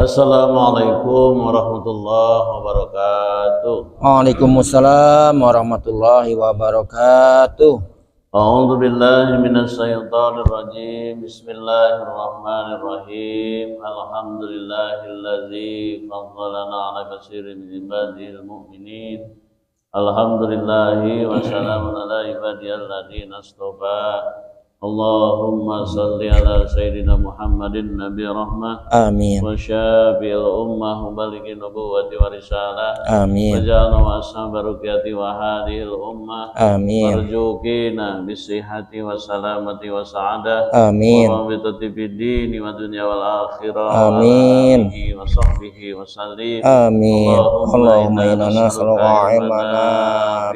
Assalamualaikum warahmatullahi wabarakatuh. Waalaikumsalam warahmatullahi wabarakatuh. A'udzu billahi minasy syaithanir rajim. Bismillahirrahmanirrahim. Alhamdulillahilladzi faddalana 'ala katsirin min ibadihil mu'minin. Alhamdulillahi wa salamun 'ala ibadiyal ladzina astafa. Allahumma salli ala sayyidina Muhammadin nabi rahmah Amin. wa syafi'il ummah balighin nubuwwati wa risalah wa Amin. ja'alna wa ashabarukiyati wa hadhil ummah Amin. warzuqina bisihhati wa salamati wa sa'adah Amin. wa bitati fid dini wa dunya wal akhirah. Amin. Wa sahbihi wa sallim. Amin. Allahumma inna nas'aluka ilman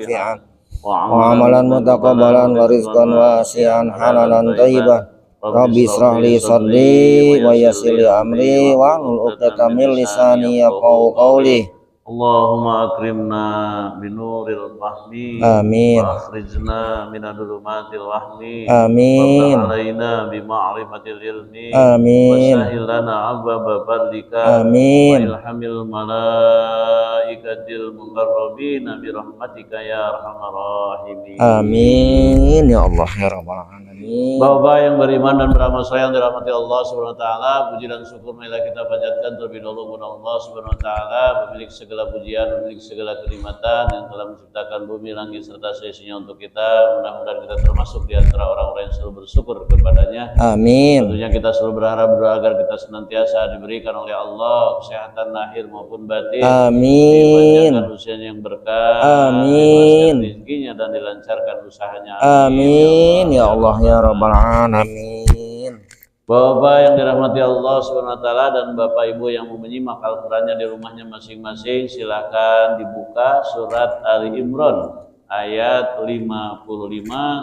nafi'an wa amalan mutaqabbalan wa rizqan wasi'an halalan thayyiban. Rabbi israh li sadri wa yassir li amri wa hlul 'uqdatam min lisani yafqahu qawli. Allahumma akrimna binuril fahmi Amin. wa akhrijna minadulumatil wahmi Amin. wa alaina bima'rifatil ilmi Amin. wa sahil lana abwaba fadlika Amin. wa ilhamil malaikatil muqarrabina birahmatika ya arhamar rahimin. Amin ya Allah ya rabbal alamin. Bapak yang beriman dan beramal sayang dirahmati Allah Subhanahu wa taala, puji dan syukur marilah kita panjatkan terlebih dahulu kepada Allah Subhanahu wa taala, pemilik segala pujian, pemilik segala kenikmatan yang telah menciptakan bumi, langit serta seisinya untuk kita. Mudah-mudahan kita termasuk di antara orang-orang yang selalu bersyukur kepadanya. Amin. Tentunya kita selalu berharap berdoa agar kita senantiasa diberikan oleh Allah kesehatan lahir maupun batin. Amin. Dipanjangkan usianya yang berkah. Amin. Diluaskan rezekinya dan dilancarkan usahanya. Amin ya Allah ya rabbal alamin. Bapak yang dirahmati Allah Subhanahu wa taala dan Bapak Ibu yang mau menyimak Al-Qur'annya di rumahnya masing-masing, silakan dibuka surat Ali Imran ayat 55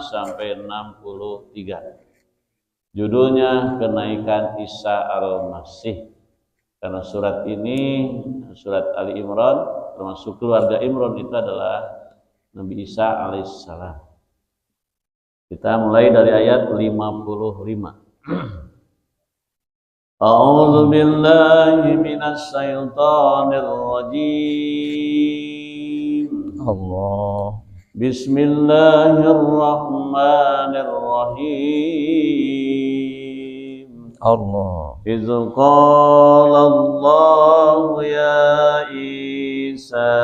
sampai 63. Judulnya kenaikan Isa Al-Masih. Karena surat ini, surat Ali Imran, termasuk keluarga Imran itu adalah Nabi Isa alaihissalam. Kita mulai dari ayat 55. A'udzu billahi minasy syaithanir rajim. Allah. Bismillahirrahmanirrahim. Allah. Iz qala Allah ya Isa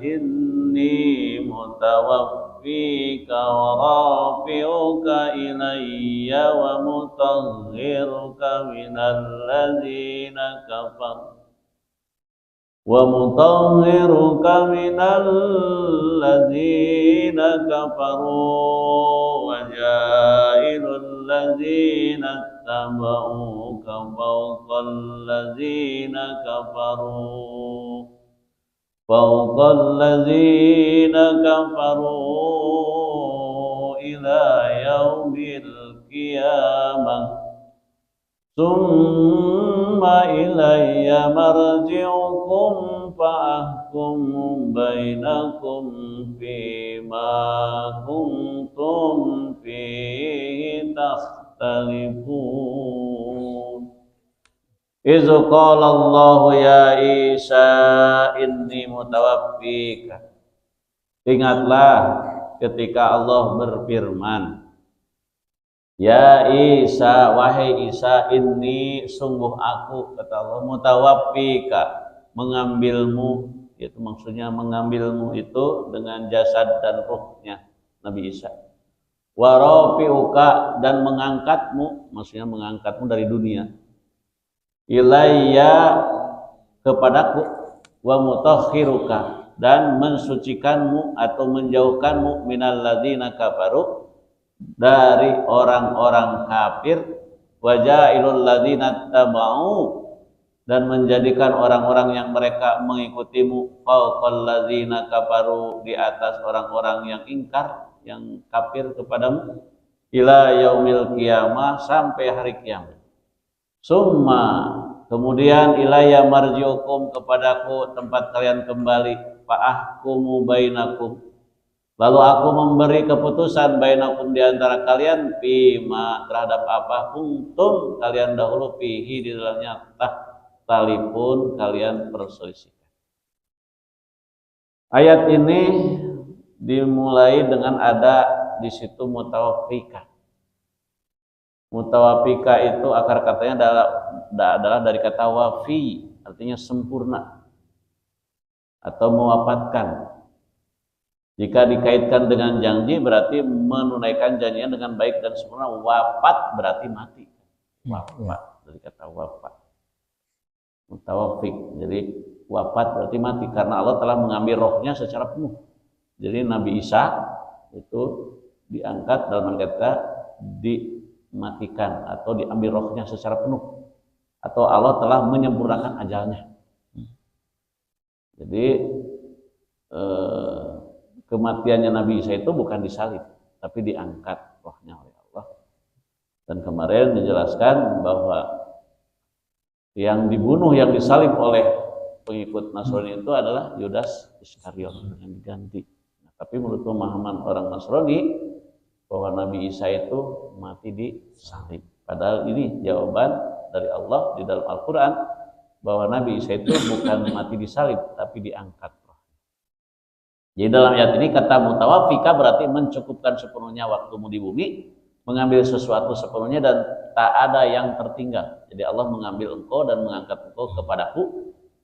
inni mutawaffika wa rafi'uka ilayya wa mutahhiruka minal ladzina kafaru wa ja'ilul ladzina tabauka fawqal ladzina kafaru ila yaumil qiyamah summa ilayya marji'ukum fa'ahkum bainakum fima kuntum fihi takhtalifun. Iz qala Allah ya Isa inni mutawaffika. Ingatlah ketika Allah berfirman, ya Isa, wahai Isa, inni sungguh aku, kata Allah, mutawaffika, mengambilmu, itu maksudnya mengambilmu itu dengan jasad dan ruhnya Nabi Isa. Wa rafi'uka, dan mengangkatmu, maksudnya mengangkatmu dari dunia. Ilayya, kepadaku, wa mutahhiruka, dan mensucikanmu atau menjauhkanmu minal ladzina kafaru, dari orang-orang kafir, wa ja'ilul ladzina tabau, dan menjadikan orang-orang yang mereka mengikutimu fawqal ladzina kafaru, di atas orang-orang yang ingkar, yang kafir kepadamu, ila yaumil qiyamah, sampai hari kiamat. Summa, kemudian ilayya marji'ukum, kepadaku tempat kalian kembali, fa'ahkumu bainakum, lalu aku memberi keputusan bainakum, di antara kalian, fima, terhadap apa kuntum kalian dahulu fihi, di dalamnya tali pun kalian perselisihkan. Ayat ini dimulai dengan ada di situ mutawafika. Mutawafika itu akar katanya adalah dari kata wafi, artinya sempurna atau mewafatkan. Jika dikaitkan dengan janji berarti menunaikan janjinya dengan baik dan sempurna. Wafat berarti mati. Wafat dari kata wafat. Mutawafik. Jadi wafat berarti mati karena Allah telah mengambil rohnya secara penuh. Jadi Nabi Isa itu diangkat dalam kata dimatikan atau diambil rohnya secara penuh, atau Allah telah menyempurnakan ajalnya. Jadi kematiannya Nabi Isa itu bukan disalib, tapi diangkat rohnya oleh Allah. Dan kemarin dijelaskan bahwa yang dibunuh, yang disalib oleh pengikut Nasrani itu adalah Yudas Iskariot yang diganti. Tapi menurut pemahaman orang Nasrani bahwa Nabi Isa itu mati disalib. Padahal ini jawaban dari Allah di dalam Al-Quran bahwa Nabi Isa itu bukan mati disalib tapi diangkat. Jadi dalam ayat ini kata mutawafika berarti mencukupkan sepenuhnya waktumu di bumi, mengambil sesuatu sepenuhnya dan tak ada yang tertinggal. Jadi Allah mengambil engkau dan mengangkat engkau kepadaku.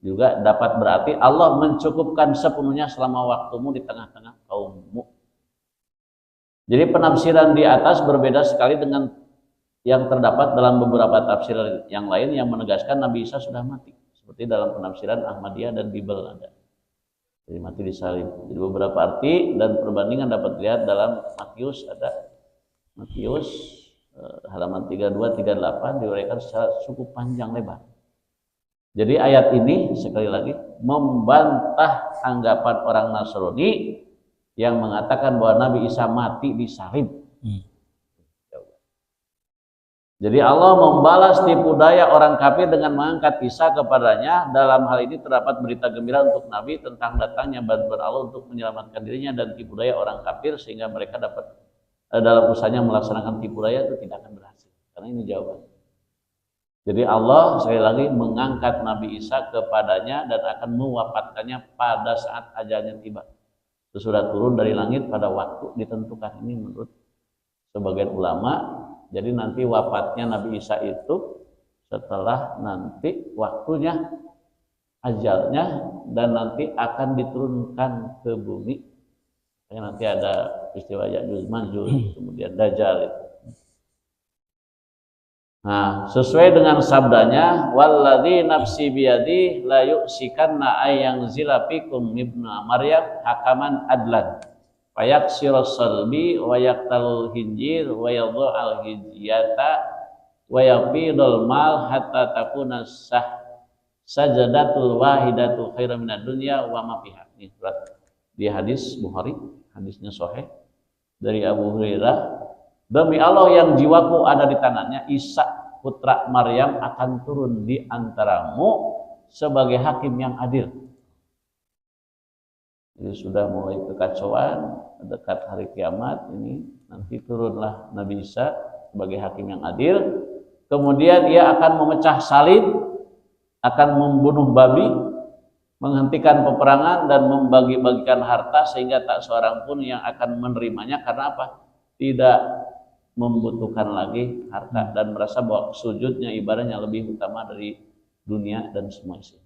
Juga dapat berarti Allah mencukupkan sepenuhnya selama waktumu di tengah-tengah kaummu. Jadi penafsiran di atas berbeda sekali dengan yang terdapat dalam beberapa tafsir yang lain yang menegaskan Nabi Isa sudah mati. Seperti dalam penafsiran Ahmadiyah dan Bible ada. Jadi mati disalib. Jadi beberapa arti dan perbandingan dapat dilihat dalam Matius ada. Matius halaman 32-38 diuraikan secara cukup panjang lebar. Jadi ayat ini sekali lagi membantah anggapan orang Nasrani yang mengatakan bahwa Nabi Isa mati disalib. Jadi Allah membalas tipu daya orang kafir dengan mengangkat Isa kepadanya. Dalam hal ini terdapat berita gembira untuk Nabi tentang datangnya bantuan Allah untuk menyelamatkan dirinya dan tipu daya orang kafir sehingga mereka dapat dalam usahanya melaksanakan tipu daya itu tidak akan berhasil. Karena ini jawaban. Jadi Allah sekali lagi mengangkat Nabi Isa kepadanya dan akan mewafatkannya pada saat ajalnya tiba. Sesudah turun dari langit pada waktu ditentukan. Ini menurut sebagian ulama. Jadi nanti wafatnya Nabi Isa itu setelah nanti waktunya ajalnya dan nanti akan diturunkan ke bumi. Nanti ada peristiwa Ya'juj Ma'juj, kemudian Dajjal itu. Nah, sesuai dengan sabdanya, walladzi nafsi biyadi la yu'sikanna ayang zilafikum ibnu Maryam hakaman adlan. Fayaksirus salbi wa yaqtalul hinjir wa yadha'al hijyata wa yafidul mal hatta takuna sajadatul wahidatu khairan minad dunya wa ma fiha. Ini surat di hadis Bukhari, hadisnya sahih dari Abu Hurairah. Demi Allah yang jiwaku ada di tangannya, Isa putra Maryam akan turun di antaramu sebagai hakim yang adil. Jadi sudah mulai kekacauan, dekat hari kiamat ini nanti turunlah Nabi Isa sebagai hakim yang adil. Kemudian ia akan memecah salib, akan membunuh babi, menghentikan peperangan dan membagi-bagikan harta sehingga tak seorang pun yang akan menerimanya. Karena apa? Tidak membutuhkan lagi harta dan merasa bahwa sujudnya ibadahnya lebih utama dari dunia dan semua isi.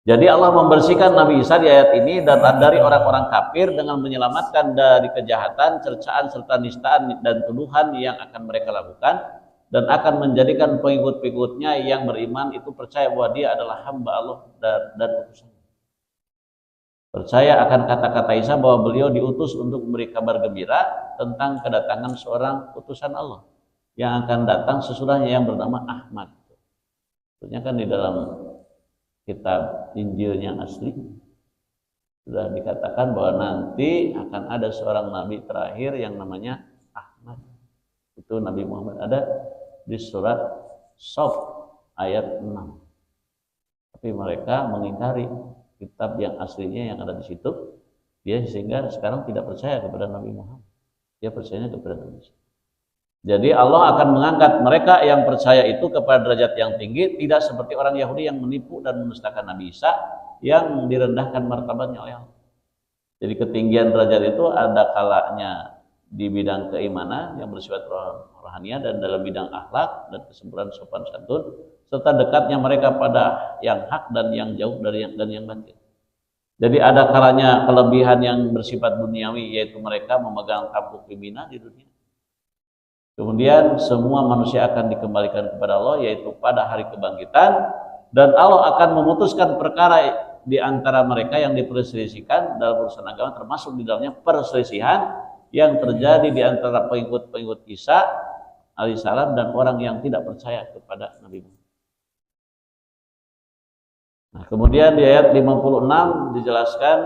Jadi Allah membersihkan Nabi Isa di ayat ini dan dari orang-orang kafir dengan menyelamatkan dari kejahatan, cercaan serta nistaan dan tuduhan yang akan mereka lakukan, dan akan menjadikan pengikut-pengikutnya yang beriman itu percaya bahwa dia adalah hamba Allah dan utusan. Percaya akan kata-kata Isa bahwa beliau diutus untuk memberi kabar gembira tentang kedatangan seorang utusan Allah yang akan datang sesudahnya yang bernama Ahmad. Tentunya kan di dalam kitab Injil yang asli sudah dikatakan bahwa nanti akan ada seorang nabi terakhir yang namanya Ahmad. Itu Nabi Muhammad ada di surat Shaf ayat 6. Tapi mereka mengingkari kitab yang aslinya yang ada di situ, dia sehingga sekarang tidak percaya kepada Nabi Muhammad. Dia percaya kepada Nabi Isa. Jadi Allah akan mengangkat mereka yang percaya itu kepada derajat yang tinggi, tidak seperti orang Yahudi yang menipu dan mendustakan Nabi Isa yang direndahkan martabatnya oleh Allah. Jadi ketinggian derajat itu ada kalanya di bidang keimanan yang bersifat rohaniah dan dalam bidang akhlak dan kesempurnaan sopan santun serta dekatnya mereka pada yang hak dan yang jauh dari yang batil. Jadi ada kalanya kelebihan yang bersifat duniawi, yaitu mereka memegang tampuk pimpinan di dunia. Kemudian semua manusia akan dikembalikan kepada Allah, yaitu pada hari kebangkitan, dan Allah akan memutuskan perkara di antara mereka yang diperselisihkan dalam urusan agama, termasuk di dalamnya perselisihan yang terjadi di antara pengikut-pengikut Isa alaihissalam dan orang yang tidak percaya kepada Nabi Muhammad. Nah, kemudian di ayat 56 dijelaskan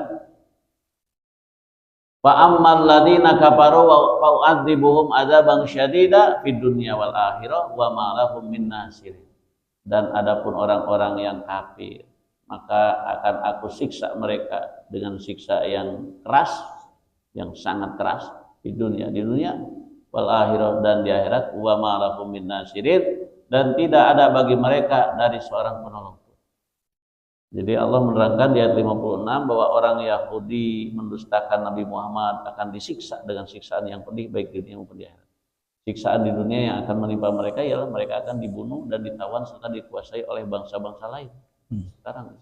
fa ammal ladina kafaru wa u'adzibuhum adzaban syadida fid dunya wal akhirah wa ma lahum min nasirin. Dan adapun orang-orang yang kafir, maka akan aku siksa mereka dengan siksa yang keras, yang sangat keras di dunia wal akhirah, dan di akhirat wa ma lahum min nasirin, dan tidak ada bagi mereka dari seorang penolong. Jadi Allah menerangkan di ayat 56 bahwa orang Yahudi mendustakan Nabi Muhammad akan disiksa dengan siksaan yang pedih baik di dunia maupun di akhirat. Siksaan di dunia yang akan menimpa mereka ialah mereka akan dibunuh dan ditawan serta dikuasai oleh bangsa-bangsa lain. Sekarang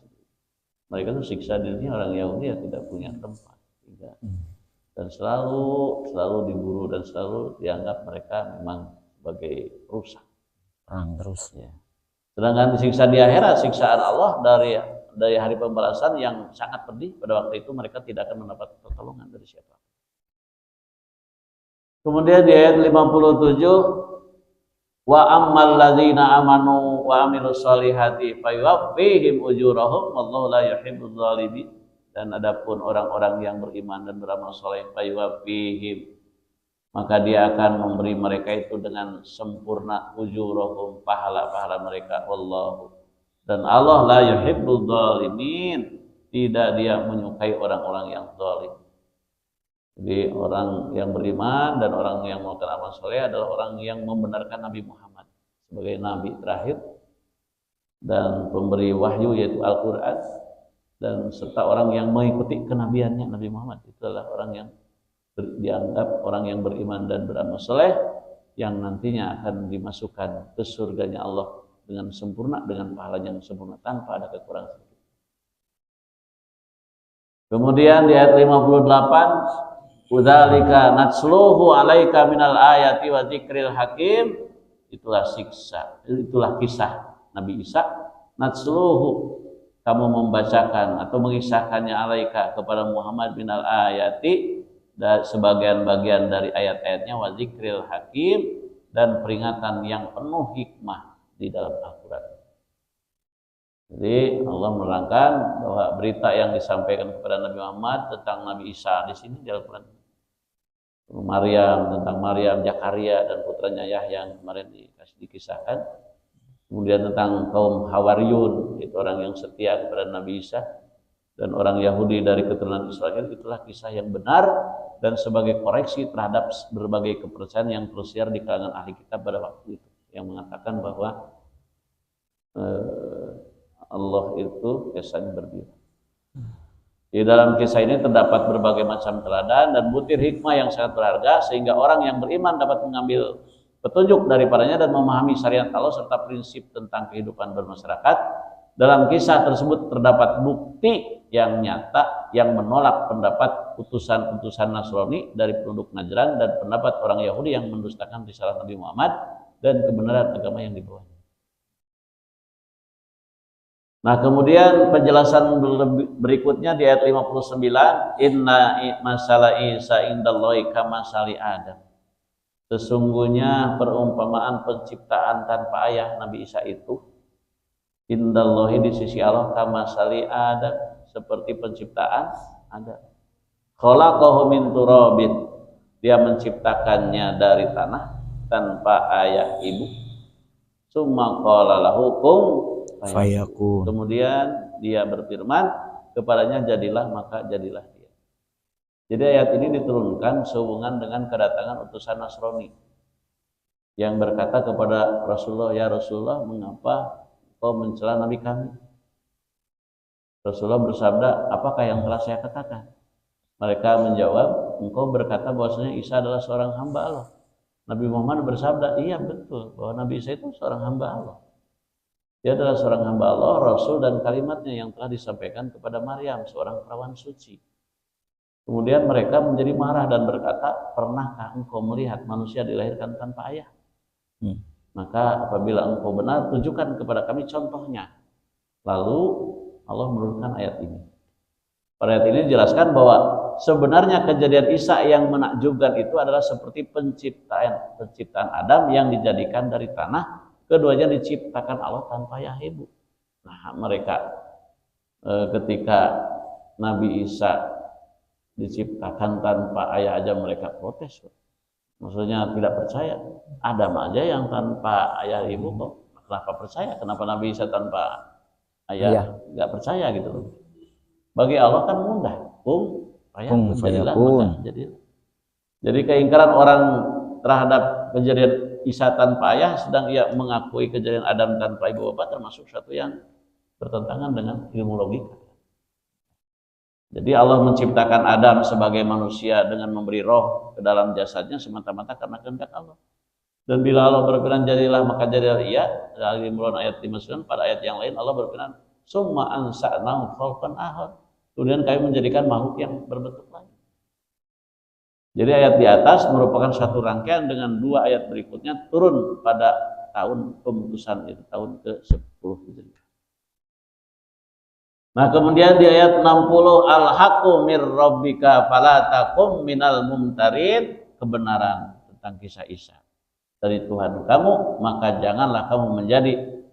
mereka itu siksa di dunia, orang Yahudi ya tidak punya tempat, dan selalu diburu dan selalu dianggap mereka memang sebagai rusak, perang terus. Ya. Sedangkan disiksa di akhirat, siksaan Allah dari hari pembalasan yang sangat pedih, pada waktu itu mereka tidak akan mendapat pertolongan dari siapa. Kemudian di ayat 57, wa ammal ladzina amanu wa amilus solihati fayuwaffihim ujurahum wallahu la yuhibbudz zalimin. Dan adapun orang-orang yang beriman dan beramal soleh fayuwaffihim, maka dia akan memberi mereka itu dengan sempurna ujurahum, pahala-pahala mereka. Wallahu, dan Allah la yuhibbudz zalimin, tidak dia menyukai orang-orang yang zalim. Jadi orang yang beriman dan orang yang melakukan amal soleh adalah orang yang membenarkan Nabi Muhammad sebagai nabi terakhir dan pemberi wahyu, yaitu Al-Quran, dan serta orang yang mengikuti kenabiannya Nabi Muhammad. Itu adalah orang yang dianggap orang yang beriman dan beramal soleh yang nantinya akan dimasukkan ke surganya Allah dengan sempurna, dengan pahalanya yang sempurna tanpa ada kekurangan. Kemudian di ayat 58, udzalika natsluhu alaika minal ayati wa dzikril hakim, itulah kisah Nabi Isa. Natsluhu, kamu membacakan atau mengisahkannya alaika kepada Muhammad minal ayati, dan sebagian bagian dari ayat-ayatnya, wa dzikril hakim, dan peringatan yang penuh hikmah di dalam Al-Quran. Jadi Allah menerangkan bahwa berita yang disampaikan kepada Nabi Muhammad tentang Nabi Isa di sini di Al-Quran, tentang Maryam, Zakaria dan putranya Yahya yang kemarin dikisahkan. Kemudian tentang kaum Hawariyun, itu orang yang setia kepada Nabi Isa, dan orang Yahudi dari keturunan Israel. Itulah kisah yang benar dan sebagai koreksi terhadap berbagai kepercayaan yang tersiar di kalangan ahli kitab pada waktu itu, yang mengatakan bahwa Allah itu kisahnya berbeda. Di dalam kisah ini terdapat berbagai macam teladan dan butir hikmah yang sangat berharga, sehingga orang yang beriman dapat mengambil petunjuk daripadanya dan memahami syariat Allah serta prinsip tentang kehidupan bermasyarakat. Dalam kisah tersebut terdapat bukti yang nyata yang menolak pendapat utusan-utusan Nasrani dari penduduk Najran dan pendapat orang Yahudi yang mendustakan risalah Nabi Muhammad dan kebenaran agama yang dibawanya. Nah, kemudian penjelasan berikutnya di ayat 59, inna masalah Isa indallahi kamasali Adam. Sesungguhnya perumpamaan penciptaan tanpa ayah Nabi Isa itu indallahi, di sisi Allah, kamasali Adam, seperti penciptaan Adam. Khalaqahu min turabin, dia menciptakannya dari tanah tanpa ayah ibu. Summa qala lahu kun fayakun, kemudian dia berfirman kepadanya jadilah, maka jadilah dia. Jadi ayat ini diturunkan sehubungan dengan kedatangan utusan Nasrani yang berkata kepada Rasulullah, "Ya Rasulullah, mengapa kau mencela Nabi kami?" Rasulullah bersabda, "Apakah yang telah saya katakan?" Mereka menjawab, "Engkau berkata bahwasanya Isa adalah seorang hamba Allah." Nabi Muhammad bersabda, "Iya betul, bahwa Nabi Isa itu seorang hamba Allah. Dia adalah seorang hamba Allah, Rasul dan kalimatnya yang telah disampaikan kepada Maryam, seorang perawan suci." Kemudian mereka menjadi marah dan berkata, "Pernahkah engkau melihat manusia dilahirkan tanpa ayah? Maka apabila engkau benar, tunjukkan kepada kami contohnya." Lalu Allah menurunkan ayat ini. Pada ayat ini dijelaskan bahwa sebenarnya kejadian Isa yang menakjubkan itu adalah seperti penciptaan Adam yang dijadikan dari tanah, keduanya diciptakan Allah tanpa ayah ibu. Nah, mereka ketika Nabi Isa diciptakan tanpa ayah aja mereka protes. Maksudnya tidak percaya. Adam aja yang tanpa ayah ibu kok kenapa percaya? Kenapa Nabi Isa tanpa ayah nggak percaya gitu loh. Bagi Allah kan mudah. Jadilah. Jadi keingkaran orang terhadap kejadian Isa tanpa ayah sedang ia mengakui kejadian Adam tanpa ibu bapak termasuk satu yang bertentangan dengan ilmu logika. Jadi Allah menciptakan Adam sebagai manusia dengan memberi roh ke dalam jasadnya semata-mata karena kehendak Allah. Dan bila Allah berfirman jadilah maka jadilah ia. Dari Imran ayat 59, pada ayat yang lain Allah berfirman summa ansa'nahu khalqan akhar. Kemudian kami menjadikan makhluk yang berbentuk lain. Jadi ayat di atas merupakan satu rangkaian dengan dua ayat berikutnya turun pada tahun pemutusan itu, tahun ke-10 Hijriah. Nah, kemudian di ayat 60 al-haqqu mir rabbika fala takum minal mumtarin, kebenaran tentang kisah Isa dari Tuhan kamu, maka janganlah kamu menjadi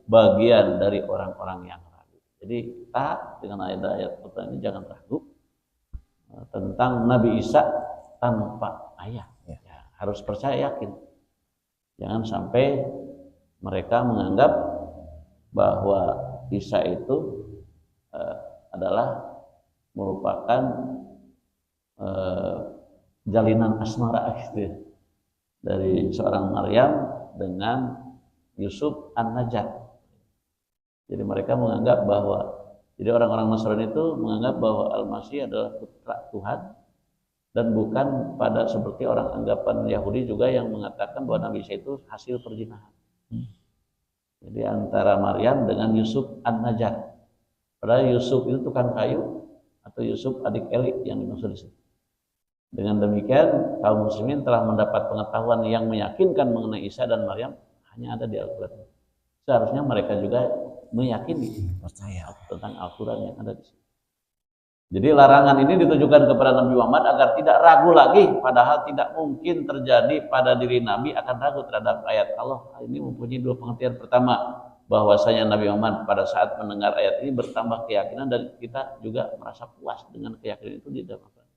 bagian dari orang-orang yang ragu. Jadi kita dengan ayat-ayat ini jangan ragu tentang Nabi Isa tanpa ayah. Ya, harus percaya yakin. Jangan sampai mereka menganggap bahwa Isa itu adalah merupakan jalinan asmara dari seorang Maryam dengan Yusuf An-Najjar. Jadi mereka menganggap bahwa jadi orang-orang Nasrani itu menganggap bahwa Al-Masih adalah putra Tuhan dan bukan pada seperti orang anggapan Yahudi juga yang mengatakan bahwa Nabi Isa itu hasil perzinahan. Jadi antara Maryam dengan Yusuf An-Najjar. Padahal Yusuf itu tukang kayu atau Yusuf adik Eli yang dimaksud di sini. Dengan demikian kaum muslimin telah mendapat pengetahuan yang meyakinkan mengenai Isa dan Maryam hanya ada di Al-Quran. Seharusnya mereka juga meyakini percaya tentang Al-Quran yang ada di sini. Jadi larangan ini ditujukan kepada Nabi Muhammad agar tidak ragu lagi, padahal tidak mungkin terjadi pada diri Nabi akan ragu terhadap ayat Allah. Ini mempunyai dua pengertian. Pertama, bahwasanya Nabi Muhammad pada saat mendengar ayat ini bertambah keyakinan dan kita juga merasa puas dengan keyakinan itu di dalam Al-Quran.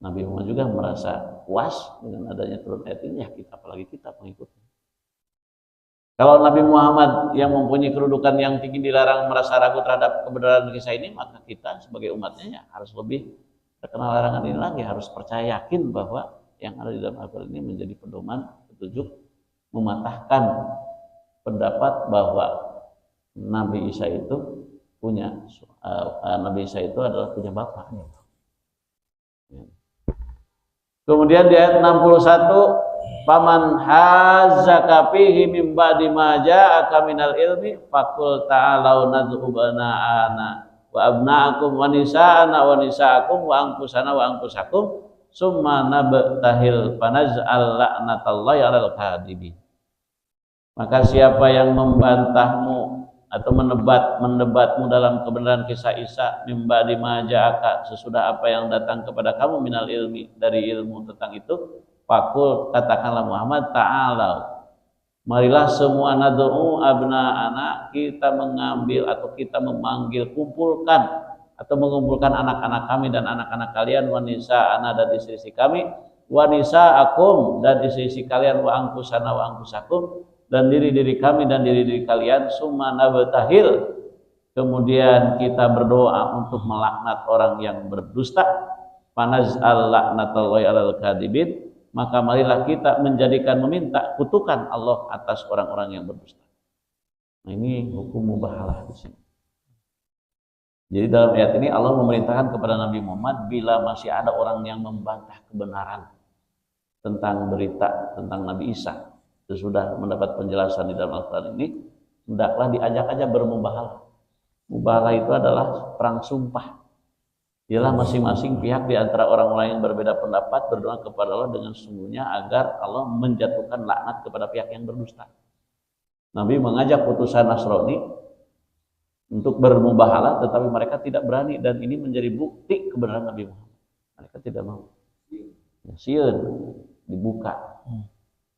Nabi Muhammad juga merasa puas dengan adanya turun ayat ini, ya kita apalagi kita pengikutnya. Kalau Nabi Muhammad yang mempunyai kedudukan yang tinggi dilarang merasa ragu terhadap kebenaran kisah ini, maka kita sebagai umatnya ya harus lebih terkenal larangan ini lagi, harus percaya yakin bahwa yang ada di dalam Al-Quran ini menjadi pedoman petunjuk mematahkan pendapat bahwa Nabi Isa itu adalah punya bapak. Kemudian di ayat 61, paman hazzaka fihi mim ba'di ma ja'aka minal ilmi faqul ta'alau nad'u bana'ana wa abna'akum wa nisa'ana wa nisa'akum wa anfusana wa anfusakum summa nabtahil fanaj'al la'natallahi 'alal kadhibin. Maka siapa yang membantahmu atau mendebatmu dalam kebenaran kisah Isa mimba di maja'aka sesudah apa yang datang kepada kamu minal ilmi dari ilmu tentang itu, fakul katakanlah Muhammad ta'alau, marilah semua nad'u abna'ana, kita mengambil atau kita memanggil, kumpulkan atau mengumpulkan anak-anak kami dan anak-anak kalian, wanisa'ana dan istri-istri kami, wanisa'akum dan istri-istri kalian, wa angkusana wa angkusakum dan diri-diri kami dan diri-diri kalian, summa nabtahil, kemudian kita berdoa untuk melaknat orang yang berdusta, panaz'al laknatallahi 'alal kadhibin, maka marilah kita meminta kutukan Allah atas orang-orang yang berdusta. Nah, ini hukum mubahalah di sini. Jadi dalam ayat ini Allah memerintahkan kepada Nabi Muhammad bila masih ada orang yang membantah kebenaran tentang berita tentang Nabi Isa sesudah mendapat penjelasan di dalam Al-Quran ini, hendaklah diajak aja bermubahalah. Mubahalah itu adalah perang sumpah. Ialah masing-masing pihak di antara orang-orang yang berbeda pendapat berdoa kepada Allah dengan sungguhnya agar Allah menjatuhkan laknat kepada pihak yang berdusta. Nabi mengajak utusan Nasrani untuk bermubahalah, tetapi mereka tidak berani, dan ini menjadi bukti kebenaran Nabi Muhammad. Mereka tidak mau. Ya, sieun dibuka.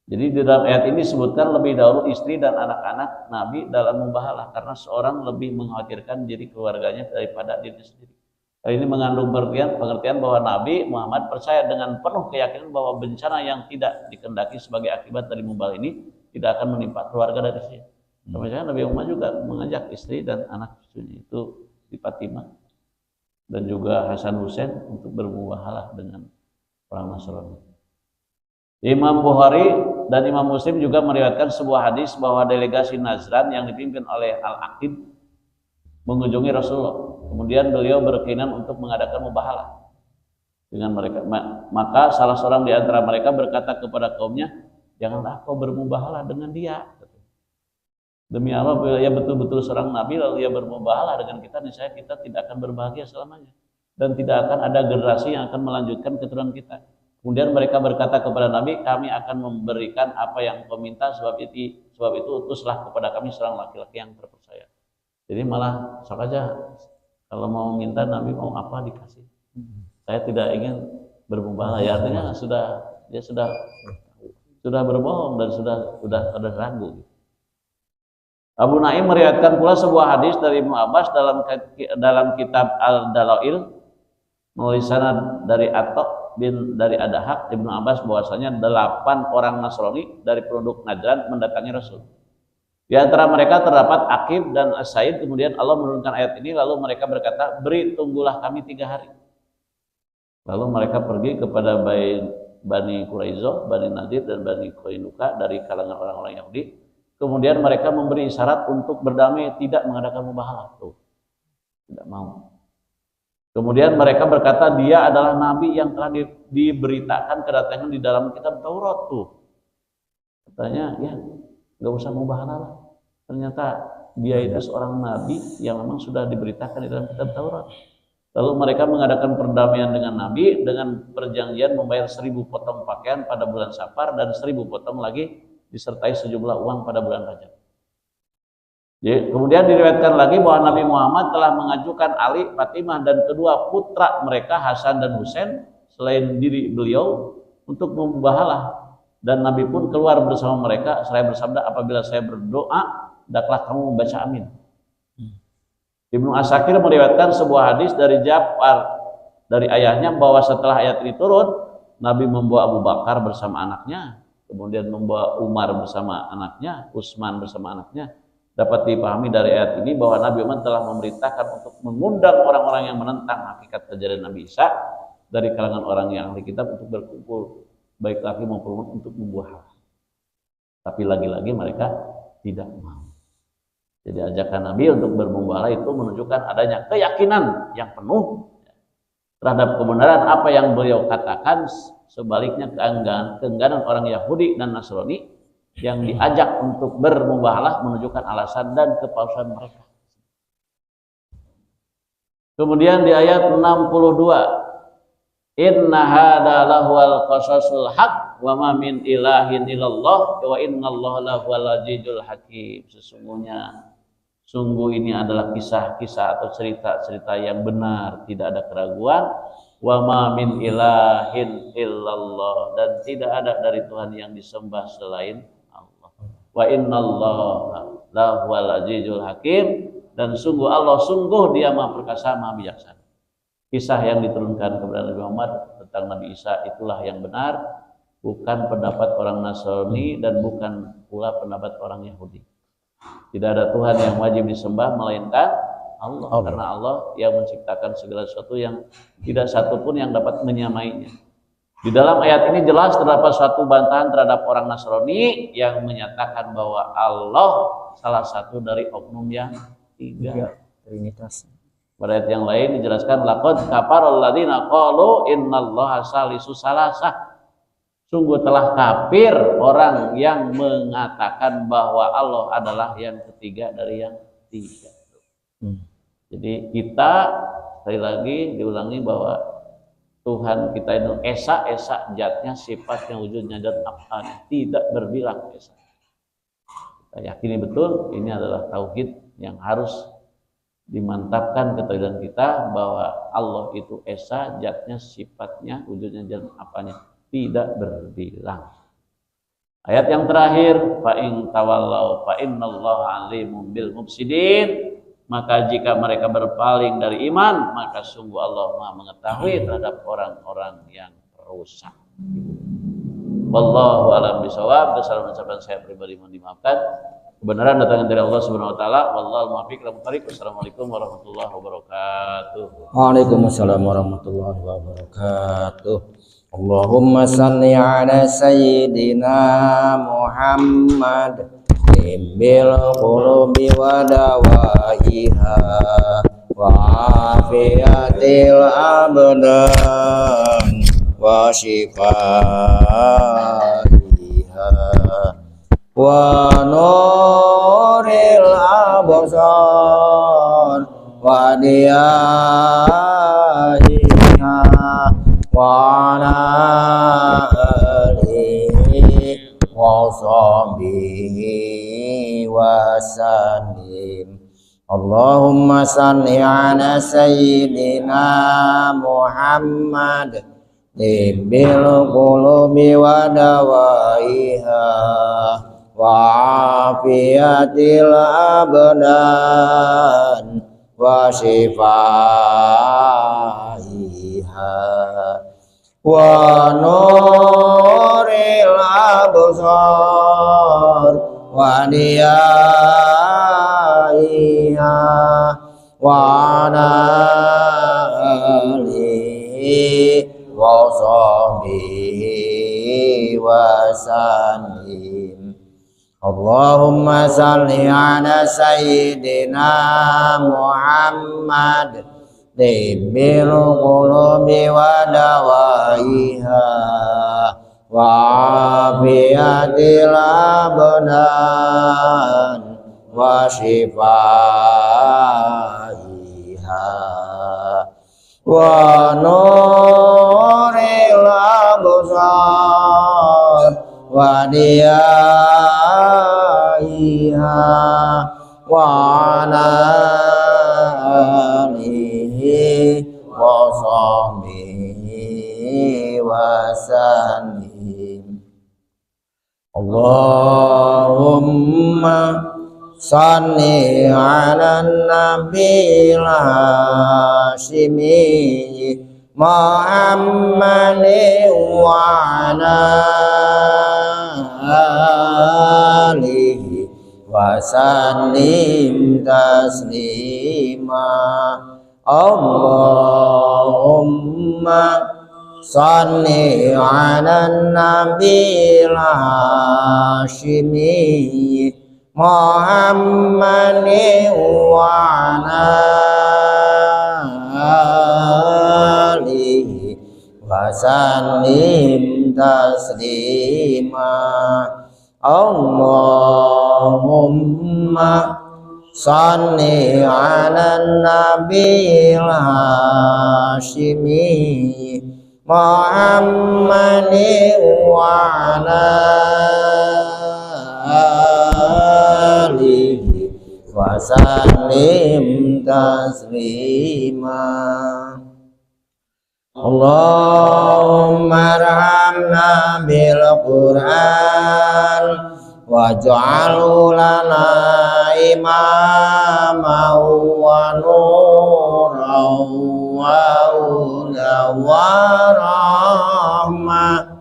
Jadi di dalam ayat ini disebutkan lebih dahulu istri dan anak-anak Nabi dalam mubahalah karena seorang lebih mengkhawatirkan diri keluarganya daripada dirinya sendiri. Hal ini mengandung pengertian bahwa Nabi Muhammad percaya dengan penuh keyakinan bahwa bencana yang tidak dikehendaki sebagai akibat dari mubahalah ini tidak akan menimpa keluarga dari dia. Misalnya Nabi Muhammad juga mengajak istri dan anak cucunya itu di Fatimah dan juga Hasan Husain untuk bermubahalah dengan orang Nasrani. Imam Bukhari dan Imam Muslim juga meriwayatkan sebuah hadis bahwa delegasi Najran yang dipimpin oleh Al-Aqib mengunjungi Rasulullah. Kemudian beliau berkeinginan untuk mengadakan mubahalah dengan mereka. Maka salah seorang di antara mereka berkata kepada kaumnya, "Janganlah kau bermubahalah dengan dia. Demi Allah, bila ia betul-betul seorang nabi lalu ia bermubahalah dengan kita, niscaya kita tidak akan berbahagia selamanya dan tidak akan ada generasi yang akan melanjutkan keturunan kita." Kemudian mereka berkata kepada Nabi, "Kami akan memberikan apa yang kau minta, sebab itu utuslah kepada kami seorang laki-laki yang terpercaya." Jadi malah sok aja kalau mau minta Nabi mau apa dikasih. Saya tidak ingin bermubahalah. Ya, artinya dia sudah berbohong dan sudah ragu. Abu Naim meriwayatkan pula sebuah hadis dari Ibnu Abbas dalam kitab Al-Dalail melalui sanad dari Atta bin dari Adahak Ibnu Abbas bahwasanya 8 orang Nasrani dari penduduk Najran mendatangi Rasul. Di antara mereka terdapat Aqib dan As-Said. Kemudian Allah menurunkan ayat ini, lalu mereka berkata, "Tunggulah kami 3 hari." Lalu mereka pergi kepada Bani Quraizoh, Bani Nadir dan Bani Qainuqa dari kalangan orang-orang Yahudi. Kemudian mereka memberi isyarat untuk berdamai, tidak mengadakan mubahalah. Tidak mau. Kemudian mereka berkata, dia adalah nabi yang telah diberitakan kedatangan di dalam kitab Taurat tuh. Katanya, ya nggak usah mubahalah lah. Ternyata dia itu seorang nabi yang memang sudah diberitakan di dalam kitab Taurat. Lalu mereka mengadakan perdamaian dengan Nabi dengan perjanjian membayar 1000 potong pakaian pada bulan Safar dan 1000 potong lagi disertai sejumlah uang pada bulan Rajab. Jadi, kemudian diriwayatkan lagi bahwa Nabi Muhammad telah mengajukan Ali, Fatimah dan kedua putra mereka Hasan dan Husain selain diri beliau untuk membahalah, dan Nabi pun keluar bersama mereka seraya bersabda, "Apabila saya berdoa, hendaklah kamu membaca amin." Ibnu Asakir meriwayatkan sebuah hadis dari Ja'far dari ayahnya bahwa setelah ayat ini turun, Nabi membawa Abu Bakar bersama anaknya, kemudian membawa Umar bersama anaknya, Utsman bersama anaknya. Dapat dipahami dari ayat ini bahwa Nabi Muhammad telah memerintahkan untuk mengundang orang-orang yang menentang hakikat kejadian Nabi Isa dari kalangan orang yang ahli kitab untuk berkumpul, baik laki maupun perempuan, untuk membuah. Tapi lagi-lagi mereka tidak mau. Jadi ajakan Nabi untuk bermubahalah itu menunjukkan adanya keyakinan yang penuh terhadap kebenaran apa yang beliau katakan. Sebaliknya keengganan orang Yahudi dan Nasrani yang diajak untuk bermubahalah menunjukkan alasan dan kepalsuan mereka. Kemudian di ayat 62, "Inna hada lahwal qasasul haq wa ma min ilahin illallah wa innallaha lahuwal azizul hakim." Sungguh ini adalah kisah-kisah atau cerita-cerita yang benar, tidak ada keraguan. Wa ma min ilahin illallah, dan tidak ada dari Tuhan yang disembah selain Allah. Wa innallaha lahuwal azizul hakim, dan sungguh Allah, sungguh Dia Maha Perkasa, Maha Bijaksana. Kisah yang diturunkan kepada Nabi Muhammad tentang Nabi Isa itulah yang benar, bukan pendapat orang Nasrani dan bukan pula pendapat orang Yahudi. Tidak ada Tuhan yang wajib disembah melainkan Allah. Karena Allah yang menciptakan segala sesuatu yang tidak satu pun yang dapat menyamainya. Di dalam ayat ini jelas terdapat suatu bantahan terhadap orang Nasrani yang menyatakan bahwa Allah salah satu dari oknum yang tiga. Trinitas. Pada ayat yang lain dijelaskan laqad kafaral ladzina qalu innallaha salisu salasah. Sungguh telah kafir orang yang mengatakan bahwa Allah adalah yang ketiga dari yang tiga. Jadi kita sekali lagi diulangi bahwa Tuhan kita itu esa zatnya, sifatnya, wujudnya dan af'alnya tidak berbilang esa. Kita yakini betul ini adalah tauhid yang harus dimantapkan ketauhidan kita bahwa Allah itu esa zatnya, sifatnya, wujudnya dan af'alnya tidak berbilang. Ayat yang terakhir, fa in tawallau fa innallaha alimun bil mufsidin. Maka jika mereka berpaling dari iman, maka sungguh Allah Maha mengetahui terhadap orang-orang yang perusak. Wallahu a'lam bishawab. Kesalahan ucapan saya pribadi mohon dimaafkan. Kebenaran datangnya dari Allah Subhanahu wa taala. Wallahu muwaffiq ila thariq. Wassalamualaikum warahmatullahi wabarakatuh. Waalaikumsalam warahmatullahi wabarakatuh. Allahumma salli ala sayyidina Muhammad bil qulubi wa dawaiha wa afiyatil abdan wa shifaiha wa nuril absar wa diyaiha wa ala alihi wa sahbihi wa sallim. Allahumma salli ala sayyidina Muhammad bil qulubi wa dawaiha wa afiyatil abdan wa shifaiha wa nuril absar wa diyaiha wa ala alihi wa sahbihi wa sallim. Allahumma salli ala sayyidina Muhammad bil qulubi wa dawaiha wa afiyatil abdan wa shifaiha wa nuril absar wa diyaiha wa ala alihi wa sahbihi wa sallim. Allahumma salli ala nabiyil hashimi Muhammadin wa ala alihi wa sallim taslima. Allahumma salli ala nabiyil hashimi Muhammadin wa ala alihi wa sallim taslima. Allahumma salli ala nabiyil hashimi Muhammadin wa ala alihi wa sallim taslima. Allahumma arhamna bil Qur'an waj'alhu lana imaman wa nuran wa hudan wa rahmah.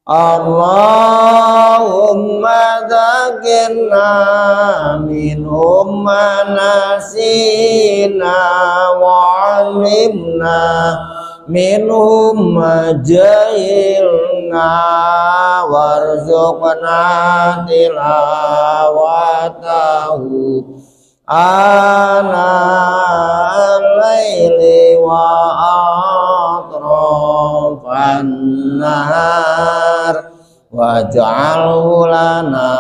Allahumma dzakirna minhum ma nasina wa 'allimna minhum majilna warzuqna tilawatahu ana al-laili wa atrafan nahar waj'alhu lana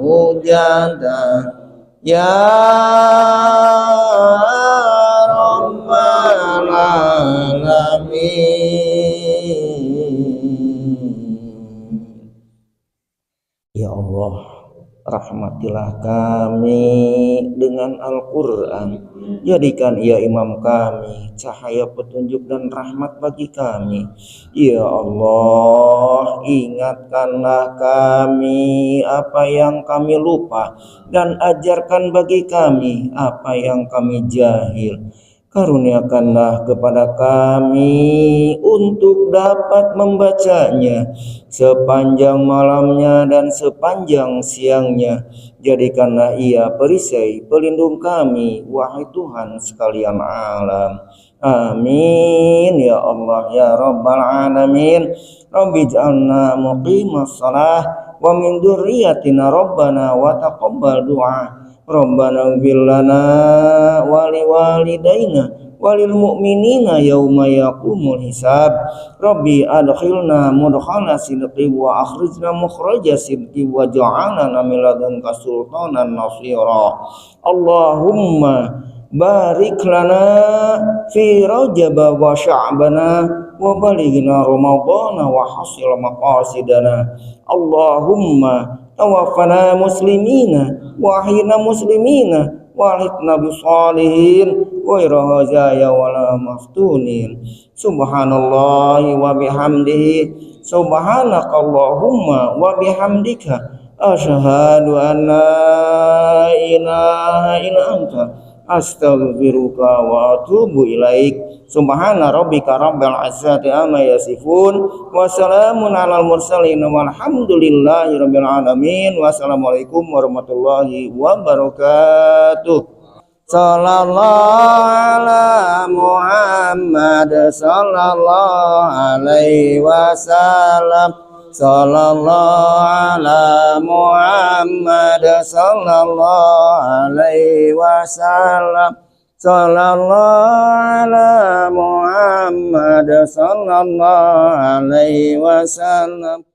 hujatan ya rabbal alamin. Ya Allah, rahmatilah kami dengan Al-Quran. Jadikan ia imam kami, cahaya petunjuk dan rahmat bagi kami. Ya Allah, ingatkanlah kami apa yang kami lupa, dan ajarkan bagi kami apa yang kami jahil. Karuniakanlah kepada kami untuk dapat membacanya sepanjang malamnya dan sepanjang siangnya. Jadikanlah ia perisai pelindung kami, wahai Tuhan sekalian alam. Amin ya Allah ya Rabbal alamin. Rabbi ij'alna muqimas shalah wa min dzurriyyatina rabbana wa taqabbal du'a. Rabbana ighfir lana wa liwalidayna walil mu'minina yauma yaqumul hisab. Rabbi adkhilna mudkhala sidqi wa akhrijna mukhraja sidqi wa ja'alna min ladunka sultanan nasira. Allahumma barik lana fi Rajab wa Sya'bana wa balighna Ramadana wa hasil maqasidana. Allahumma tawaffana muslimina wa ahyina muslimina wa alhiqna bisalihin wa irhazaya wala maftunin. Subhanallahi wa bihamdihi subhanakallahumma wa bihamdika asyhadu an la ilaha illa anta astaghfiruka wa atubu ilaik. Subhana rabbika rabbil izzati amma yasifun wa salamun alal mursalin walhamdulillahi rabbil alamin. Wassalamualaikum warahmatullahi wabarakatuh. Sallallahu ala Muhammad sallallahu alaihi wasallam. Sallallahu ala Muhammad sallallahu alaihi wasallam. Sallallahu ala Muhammad sallallahu alaihi wasallam.